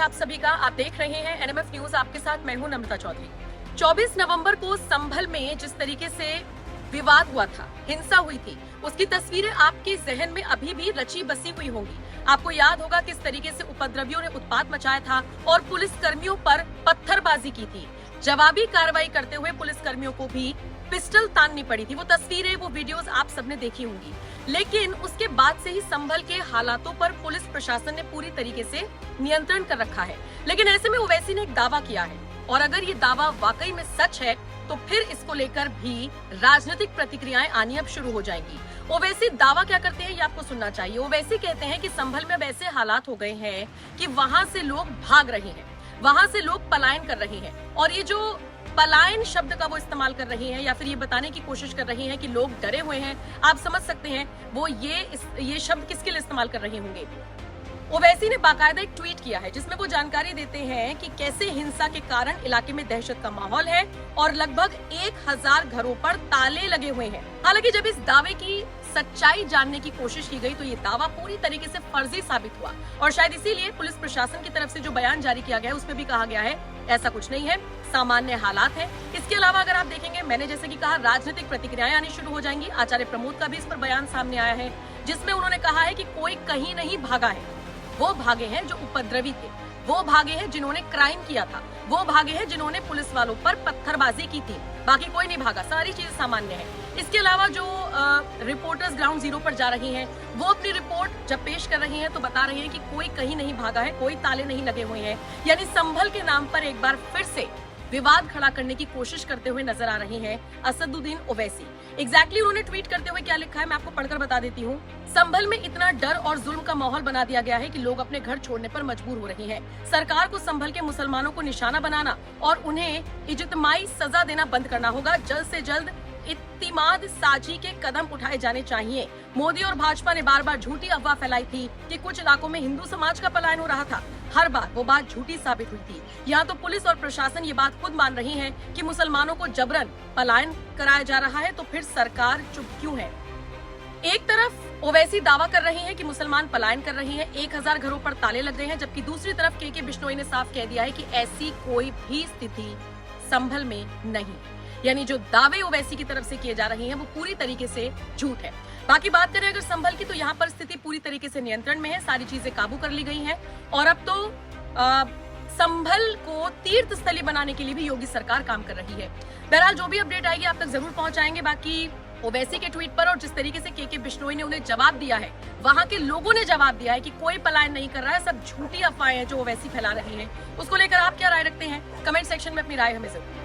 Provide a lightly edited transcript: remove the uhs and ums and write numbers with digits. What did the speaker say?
आप सभी का। आप देख रहे हैं एनएमएफ न्यूज, आपके साथ मैं हूं नम्रता चौधरी। 24 नवंबर को संभल में जिस तरीके से विवाद हुआ था, हिंसा हुई थी, उसकी तस्वीरें आपके जहन में अभी भी रची बसी हुई होंगी। आपको याद होगा किस तरीके से उपद्रवियों ने उत्पात मचाया था और पुलिस कर्मियों पर पत्थरबाजी की थी। जवाबी कार्रवाई करते हुए पुलिस कर्मियों को भी पिस्टल ताननी पड़ी थी। वो तस्वीरें, वो वीडियोस आप सबने देखी होंगी। लेकिन उसके बाद से ही संभल के हालातों पर पुलिस प्रशासन ने पूरी तरीके से नियंत्रण कर रखा है। लेकिन ऐसे में ओवैसी ने एक दावा किया है, और अगर ये दावा वाकई में सच है तो फिर इसको लेकर भी राजनीतिक प्रतिक्रियाएं आनी अब शुरू हो जाएंगी। ओवैसी दावा क्या करते हैं ये आपको सुनना चाहिए। ओवैसी कहते हैं कि संभल में अब ऐसे हालात हो गए हैं कि वहां से लोग भाग रहे हैं, वहां से लोग पलायन कर रहे हैं, और ये जो पलायन शब्द का वो इस्तेमाल कर रही हैं या फिर ये बताने की कोशिश कर रही हैं कि लोग डरे हुए हैं, आप समझ सकते हैं वो ये शब्द किसके लिए इस्तेमाल कर रहे होंगे। ओवैसी ने बाकायदा एक ट्वीट किया है जिसमें वो जानकारी देते हैं कि कैसे हिंसा के कारण इलाके में दहशत का माहौल है और लगभग 1000 घरों पर ताले लगे हुए हैं। हालांकि जब इस दावे की सच्चाई जानने की कोशिश की गई तो ये दावा पूरी तरीके से फर्जी साबित हुआ, और शायद इसीलिए पुलिस प्रशासन की तरफ से जो बयान जारी किया गया है उसमें भी कहा गया है ऐसा कुछ नहीं है, सामान्य हालात है। इसके अलावा अगर आप देखेंगे, मैंने जैसे कि कहा, राजनीतिक प्रतिक्रियाएं आनी शुरू हो जाएंगी। आचार्य प्रमोद का भी इस पर बयान सामने आया है जिसमें उन्होंने कहा है कि कोई कहीं नहीं भागा है। वो भागे हैं जो उपद्रवी थे, वो भागे हैं जिन्होंने क्राइम किया था, वो भागे हैं जिन्होंने पुलिस वालों पर पत्थरबाजी की थी। बाकी कोई नहीं भागा, सारी चीजें सामान्य है। इसके अलावा जो रिपोर्टर्स ग्राउंड जीरो पर जा रही हैं, वो अपनी रिपोर्ट जब पेश कर रही हैं तो बता रही हैं कि कोई कहीं नहीं भागा है, कोई ताले नहीं लगे हुए हैं। यानी संभल के नाम पर एक बार फिर से विवाद खड़ा करने की कोशिश करते हुए नजर आ रहे हैं असदुद्दीन ओवैसी। एग्जैक्टली उन्होंने ट्वीट करते हुए क्या लिखा है मैं आपको पढ़कर बता देती हूँ। संभल में इतना डर और जुल्म का माहौल बना दिया गया है कि लोग अपने घर छोड़ने पर मजबूर हो रहे हैं। सरकार को संभल के मुसलमानों को निशाना बनाना और उन्हें इज्तिमाई सजा देना बंद करना होगा। जल्द से जल्द इत्तिमाद साजी के कदम उठाए जाने चाहिए। मोदी और भाजपा ने बार बार झूठी अफवाह फैलाई थी कि कुछ इलाकों में हिंदू समाज का पलायन हो रहा था। हर बार वो बात झूठी साबित हुई थी। यहाँ तो पुलिस और प्रशासन ये बात खुद मान रही है कि मुसलमानों को जबरन पलायन कराया जा रहा है, तो फिर सरकार चुप क्यों है। एक तरफ ओवैसी दावा कर रही है कि मुसलमान पलायन कर रही हैं, 1000 घरों पर ताले लग गए हैं, जबकि दूसरी तरफ के बिश्नोई ने साफ कह दिया है कि ऐसी कोई भी स्थिति संभल में नहीं। यानी जो दावे ओवैसी की तरफ से किए जा रहे हैं वो पूरी तरीके से झूठ है। बाकी बात करें अगर संभल की, तो यहाँ पर स्थिति पूरी तरीके से नियंत्रण में है, सारी चीजें काबू कर ली गई हैं, और अब तो संभल को तीर्थ स्थली बनाने के लिए भी योगी सरकार काम कर रही है। बहरहाल जो भी अपडेट आएगी आप तक जरूर पहुंचाएंगे। बाकी ओवैसी के ट्वीट पर और जिस तरीके से के बिश्नोई ने उन्हें जवाब दिया है, वहां के लोगों ने जवाब दिया है कि कोई पलायन नहीं कर रहा है, सब झूठी अफवाहें हैं जो ओवैसी फैला रहे हैं। उसको लेकर आप क्या राय रखते हैं, कमेंट सेक्शन में अपनी राय हमें जरूर